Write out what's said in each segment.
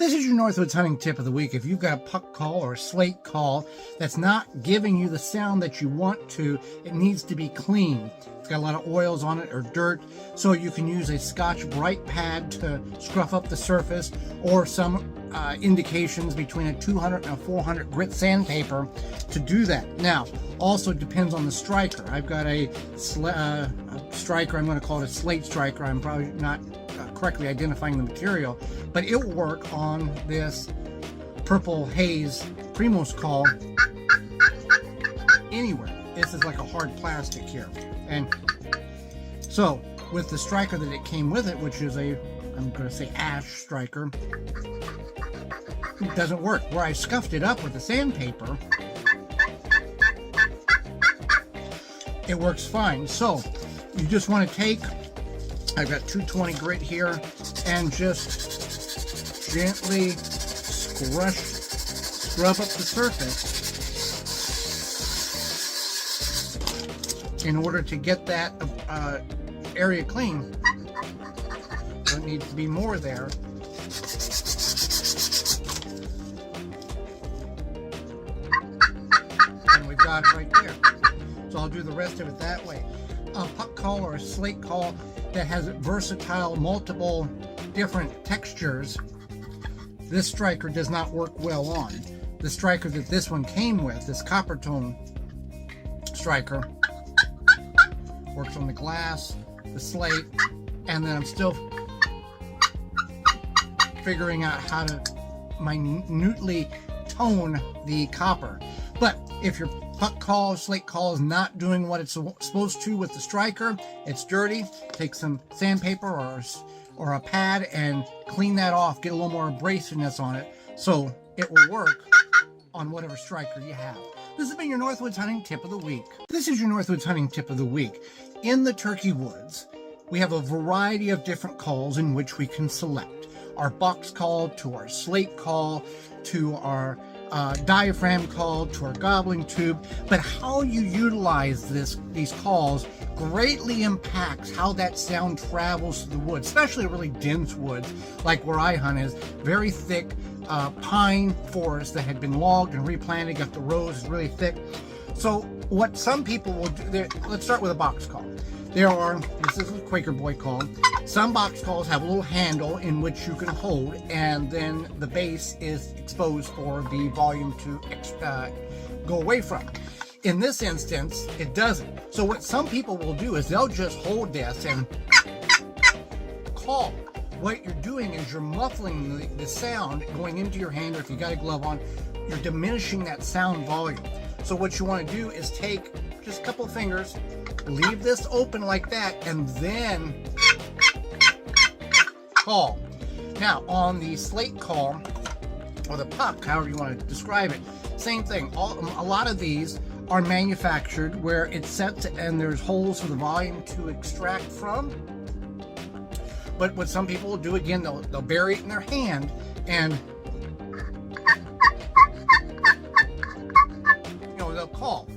This is your Northwoods hunting tip of the week. If you've got a puck call or a slate call that's not giving you the sound that you want to, it needs to be clean. It's got a lot of oils on it or dirt, so you can use a Scotch-Brite pad to scruff up the surface, or some indications between a 200 and a 400 grit sandpaper to do that. Now, also depends on the striker. I've got a striker, I'm going to call it a slate striker. I'm probably not correctly identifying the material, but it will work on this Purple Haze Primos call anywhere. This is like a hard plastic here. And so with the striker that it came with it, which is a, I'm going to say ash striker, it doesn't work. Where I scuffed it up with the sandpaper, it works fine. So you just want to take, I've got 220 grit here, and just gently scrub up the surface in order to get that area clean. There needs to be more there. And we've got it right there. So I'll do the rest of it that way. A puck call or a slate call that has versatile, multiple different textures, this striker does not work well on. The striker that this one came with, this copper tone striker, works on the glass, the slate, and then I'm still figuring out how to minutely tone the copper. But if your puck call, slate call is not doing what it's supposed to with the striker, it's dirty, take some sandpaper or a pad and clean that off, get a little more abrasiveness on it so it will work on whatever striker you have. This has been your Northwoods hunting tip of the week. This is your Northwoods hunting tip of the week. In the turkey woods, we have a variety of different calls in which we can select. Our box call, to our slate call, to our diaphragm call, to our gobbling tube, but how you utilize these calls greatly impacts how that sound travels through the woods, especially really dense woods like where I hunt is very thick pine forest that had been logged and replanted. Got the rows is really thick. So what some people will do, let's start with a box call. This is a Quaker Boy call. Some box calls have a little handle in which you can hold, and then the base is exposed for the volume to go away from. In this instance, it doesn't. So what some people will do is they'll just hold this and call. What you're doing is you're muffling the sound going into your hand, or if you got a glove on, you're diminishing that sound volume. So what you want to do is take just a couple of fingers, leave this open like that, and then call. Now on the slate call, or the puck, however you want to describe it, same thing. A lot of these are manufactured where it's set to, and there's holes for the volume to extract from. But what some people will do, again, they'll bury it in their hand and they'll call.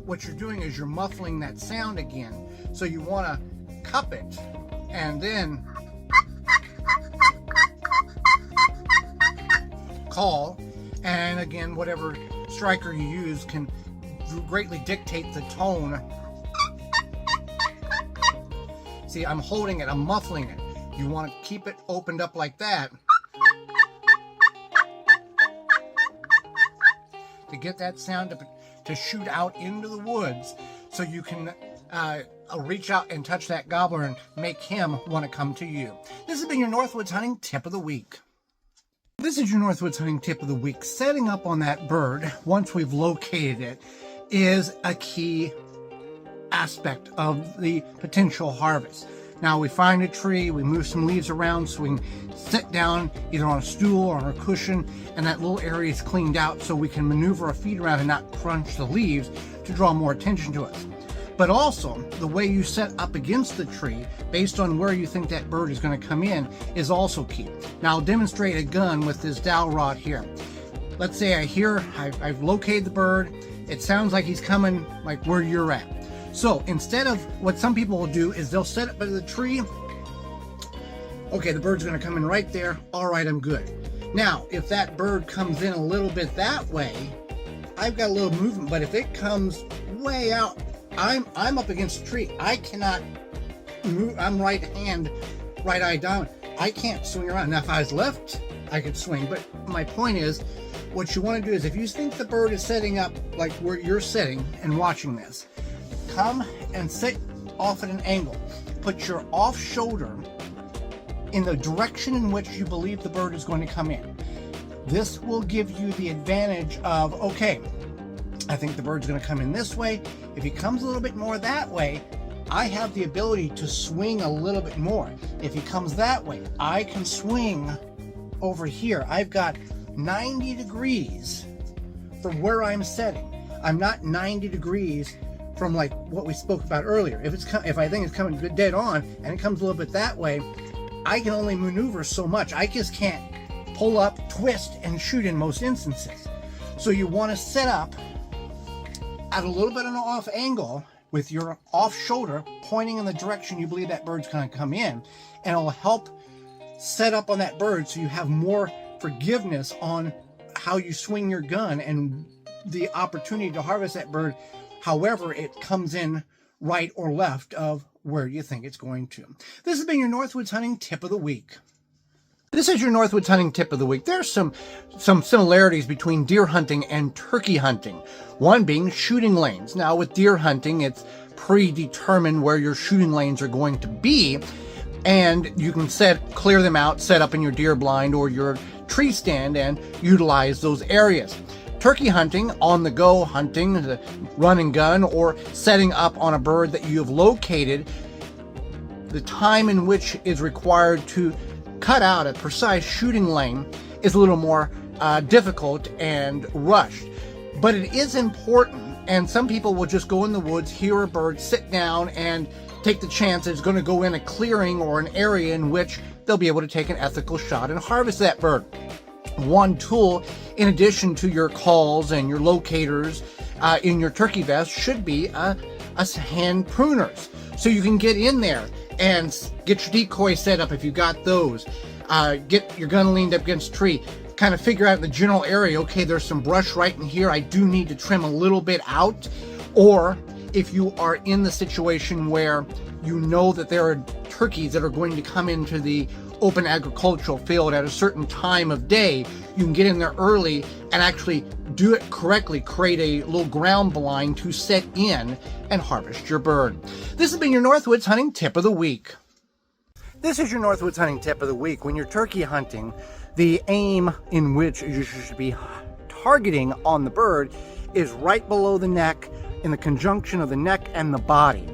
What you're doing is you're muffling that sound again. So you want to cup it and then call. And again, whatever striker you use can greatly dictate the tone. See, I'm holding it, I'm muffling it. You want to keep it opened up like that to get that sound to shoot out into the woods, so you can reach out and touch that gobbler and make him want to come to you. This has been your Northwoods hunting tip of the week. This is your Northwoods hunting tip of the week. Setting up on that bird, once we've located it, is a key aspect of the potential harvest. Now we find a tree, we move some leaves around so we can sit down either on a stool or on a cushion, and that little area is cleaned out so we can maneuver our feet around and not crunch the leaves to draw more attention to us. But also, the way you set up against the tree, based on where you think that bird is going to come in, is also key. Now I'll demonstrate a gun with this dowel rod here. Let's say I've located the bird, it sounds like he's coming like where you're at. So instead of what some people will do is they'll set up by the tree. Okay, the bird's going to come in right there. All right, I'm good. Now, if that bird comes in a little bit that way, I've got a little movement, but if it comes way out, I'm up against a tree. I cannot move. I'm right eye down. I can't swing around. Now, if I was left, I could swing. But my point is, what you want to do is, if you think the bird is setting up like where you're sitting and watching this, come and sit off at an angle. Put your off shoulder in the direction in which you believe the bird is going to come in. This will give you the advantage of, okay, I think the bird's going to come in this way. If he comes a little bit more that way, I have the ability to swing a little bit more. If he comes that way, I can swing over here. I've got 90 degrees from where I'm setting. I'm not 90 degrees from like what we spoke about earlier. If I think it's coming dead on and it comes a little bit that way, I can only maneuver so much. I just can't pull up, twist, and shoot in most instances. So you want to set up at a little bit of an off angle with your off shoulder pointing in the direction you believe that bird's going to come in, and it'll help set up on that bird so you have more forgiveness on how you swing your gun and the opportunity to harvest that bird however it comes in, right or left of where you think it's going to. This has been your Northwoods hunting tip of the week. This is your Northwoods hunting tip of the week. There's some similarities between deer hunting and turkey hunting. One being shooting lanes. Now with deer hunting, it's predetermined where your shooting lanes are going to be, and you can clear them out, set up in your deer blind or your tree stand and utilize those areas. Turkey hunting, on the go hunting, the run and gun, or setting up on a bird that you have located, the time in which is required to cut out a precise shooting lane is a little more difficult and rushed. But it is important, and some people will just go in the woods, hear a bird, sit down, and take the chance that it's going to go in a clearing or an area in which they'll be able to take an ethical shot and harvest that bird. One tool, in addition to your calls and your locators in your turkey vest, should be a hand pruners. So you can get in there and get your decoy set up if you got those. Get your gun leaned up against a tree. Kind of figure out the general area, okay, there's some brush right in here. I do need to trim a little bit out. Or if you are in the situation where you know that there are turkeys that are going to come into the open agricultural field at a certain time of day, you can get in there early and actually do it correctly, create a little ground blind to set in and harvest your bird. This has been your Northwoods hunting tip of the week. This is your Northwoods hunting tip of the week. When you're turkey hunting, the aim in which you should be targeting on the bird is right below the neck, in the conjunction of the neck and the body.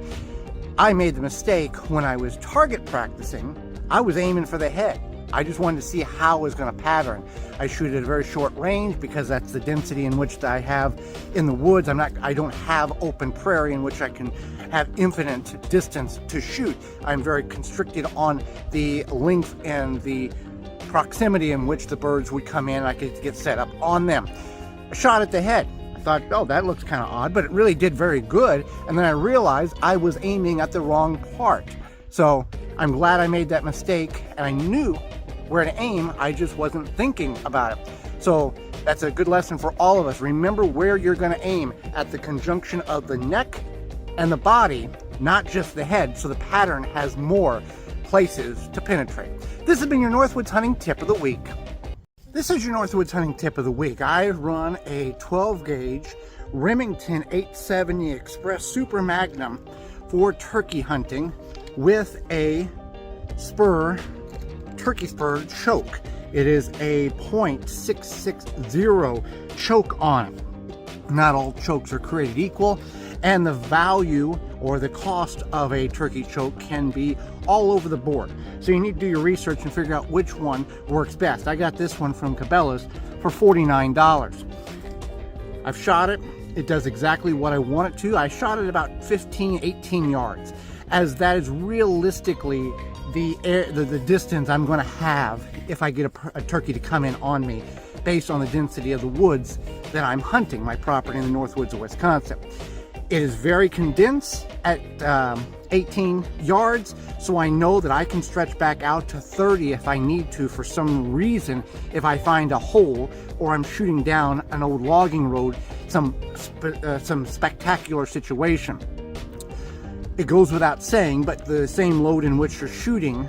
I made the mistake when I was target practicing. I was aiming for the head. I just wanted to see how it was going to pattern. I shoot at a very short range because that's the density in which I have in the woods. I don't have open prairie in which I can have infinite distance to shoot. I'm very constricted on the length and the proximity in which the birds would come in. I could get set up on them. I shot at the head. I thought, oh, that looks kind of odd, but it really did very good. And then I realized I was aiming at the wrong part. So I'm glad I made that mistake, and I knew where to aim. I just wasn't thinking about it. So that's a good lesson for all of us. Remember where you're going to aim, at the conjunction of the neck and the body, not just the head, so the pattern has more places to penetrate. This has been your Northwoods hunting tip of the week. This is your Northwoods hunting tip of the week. I run a 12 gauge Remington 870 Express Super Magnum for turkey hunting with a turkey spur choke. It is a .660 choke on it. Not all chokes are created equal, and the value or the cost of a turkey choke can be all over the board. So you need to do your research and figure out which one works best. I got this one from Cabela's for $49. I've shot it. It does exactly what I want it to. I shot it about 18 yards, as that is realistically the distance I'm going to have if I get a turkey to come in on me, based on the density of the woods that I'm hunting, my property in the Northwoods of Wisconsin. It is very condensed at 18 yards, so I know that I can stretch back out to 30 if I need to for some reason, if I find a hole or I'm shooting down an old logging road, some spectacular situation. It goes without saying, but the same load in which you're shooting,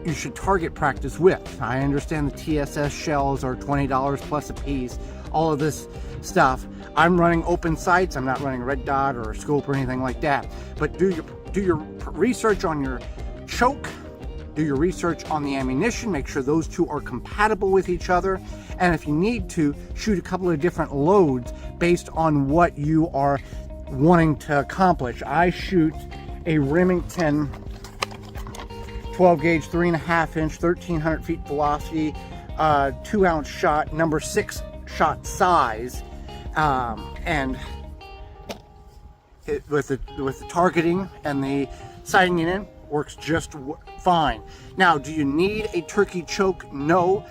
you should target practice with. I understand the TSS shells are $20 plus a piece, all of this stuff. I'm running open sights. I'm not running a red dot or a scope or anything like that. But do your research on your choke, do your research on the ammunition, make sure those two are compatible with each other. And if you need to, shoot a couple of different loads based on what you are wanting to accomplish. I shoot a Remington 12 gauge, 3.5 inch, 1300 feet velocity, 2 ounce shot, number 6 shot size, and with the targeting and the sighting it in, works just fine. Now, do you need a turkey choke? No,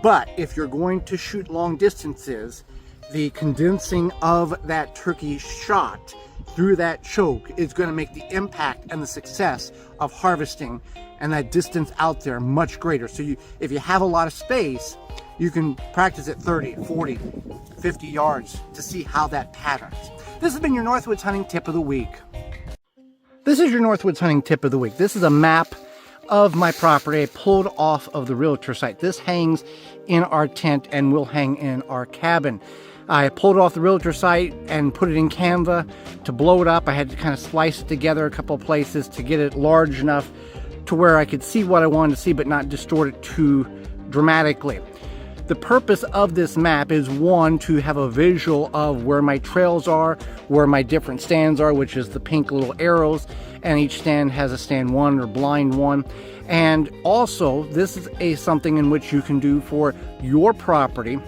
but if you're going to shoot long distances, the condensing of that turkey shot through that choke is going to make the impact and the success of harvesting and that distance out there much greater. So if you have a lot of space, you can practice at 30, 40, 50 yards to see how that patterns. This has been your Northwoods hunting tip of the week. This is your Northwoods hunting tip of the week. This is a map of my property I pulled off of the realtor site. This hangs in our tent and will hang in our cabin. I pulled it off the realtor site and put it in Canva to blow it up. I had to kind of splice it together a couple of places to get it large enough to where I could see what I wanted to see but not distort it too dramatically. The purpose of this map is, one, to have a visual of where my trails are, where my different stands are, which is the pink little arrows, and each stand has a stand 1 or blind 1. And also, this is something in which you can do for your property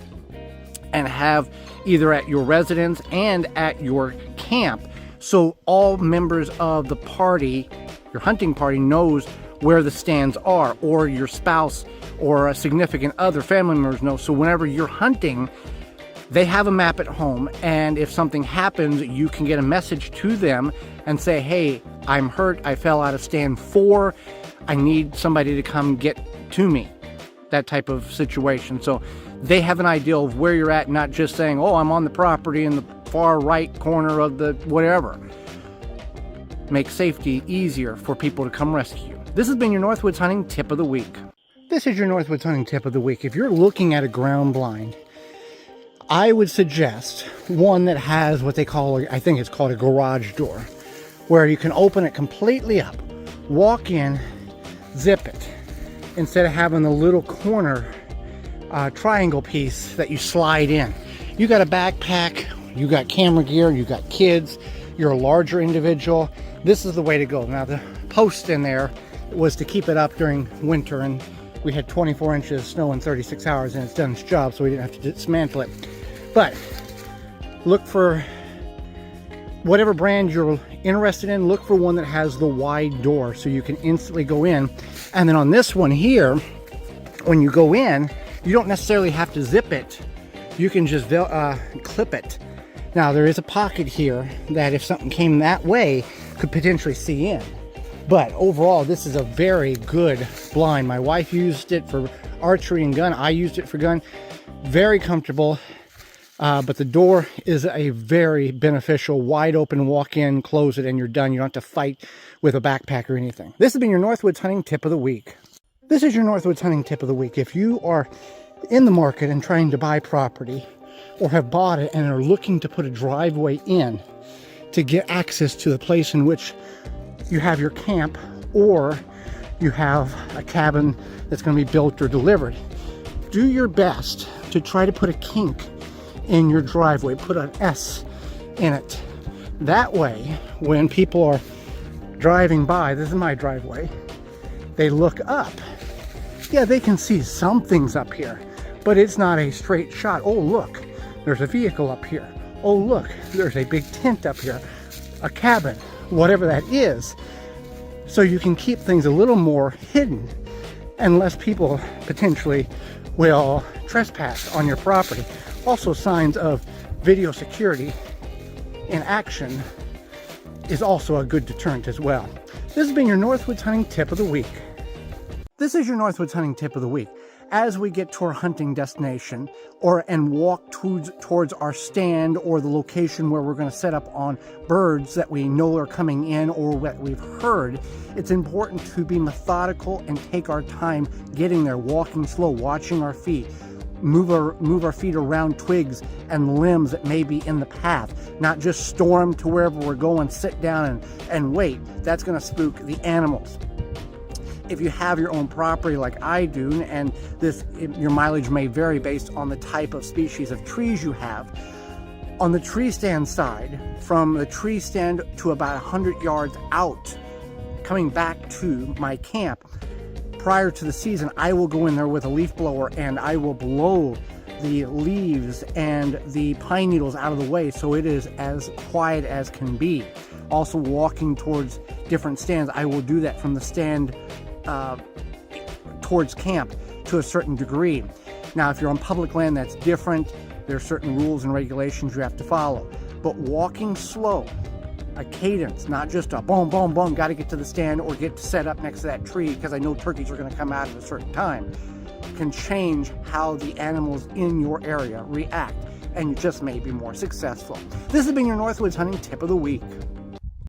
and have either at your residence and at your camp, so all members of the party, your hunting party, knows where the stands are, or your spouse or a significant other, family members know. So whenever you're hunting, they have a map at home, and if something happens, you can get a message to them and say, hey, I'm hurt, I fell out of stand 4, I need somebody to come get to me. That type of situation. So they have an idea of where you're at, not just saying, oh, I'm on the property in the far right corner of the whatever. Make safety easier for people to come rescue you. This has been your Northwoods hunting tip of the week. This is your Northwoods hunting tip of the week. If you're looking at a ground blind, I would suggest one that has what they call, I think it's called a garage door, where you can open it completely up, walk in, zip it, instead of having the little corner triangle piece that you slide in. You got a backpack, you got camera gear, you got kids, you're a larger individual, this is the way to go. Now the post in there was to keep it up during winter, and we had 24 inches of snow in 36 hours and it's done its job, so we didn't have to dismantle it. But look for whatever brand you're interested in, look for one that has the wide door so you can instantly go in. And then on this one here, when you go in, you don't necessarily have to zip it. You can just clip it. Now there is a pocket here that if something came that way, could potentially see in. But overall, this is a very good blind. My wife used it for archery and gun. I used it for gun. Very comfortable. But the door is a very beneficial, wide open, walk in, close it, and you're done. You don't have to fight with a backpack or anything. This has been your Northwoods hunting tip of the week. This is your Northwoods hunting tip of the week. If you are in the market and trying to buy property, or have bought it and are looking to put a driveway in to get access to the place in which you have your camp, or you have a cabin that's going to be built or delivered, do your best to try to put a kink in your driveway, put an S in it. That way, when people are driving by, this is my driveway, they look up. Yeah, they can see some things up here, but it's not a straight shot. Oh, look, there's a vehicle up here. Oh, look, there's a big tent up here, a cabin, whatever that is. So you can keep things a little more hidden, and less people potentially will trespass on your property. Also, signs of video security in action is also a good deterrent as well. This has been your Northwoods hunting tip of the week. This is your Northwoods hunting tip of the week. As we get to our hunting destination and walk towards our stand or the location where we're going to set up on birds that we know are coming in or that we've heard, it's important to be methodical and take our time getting there, walking slow, watching our feet, move our feet around twigs and limbs that may be in the path, not just storm to wherever we're going, sit down and wait. That's going to spook the animals. If you have your own property like I do, and your mileage may vary based on the type of species of trees you have, on the tree stand side, from the tree stand to about 100 yards out, coming back to my camp, prior to the season, I will go in there with a leaf blower and I will blow the leaves and the pine needles out of the way so it is as quiet as can be. Also, walking towards different stands, I will do that from the stand towards camp to a certain degree. Now, if you're on public land, that's different. There are certain rules and regulations you have to follow. But walking slow, a cadence, not just a boom, boom, boom, got to get to the stand or get set up next to that tree because I know turkeys are going to come out at a certain time, can change how the animals in your area react, and you just may be more successful. This has been your Northwoods hunting tip of the week.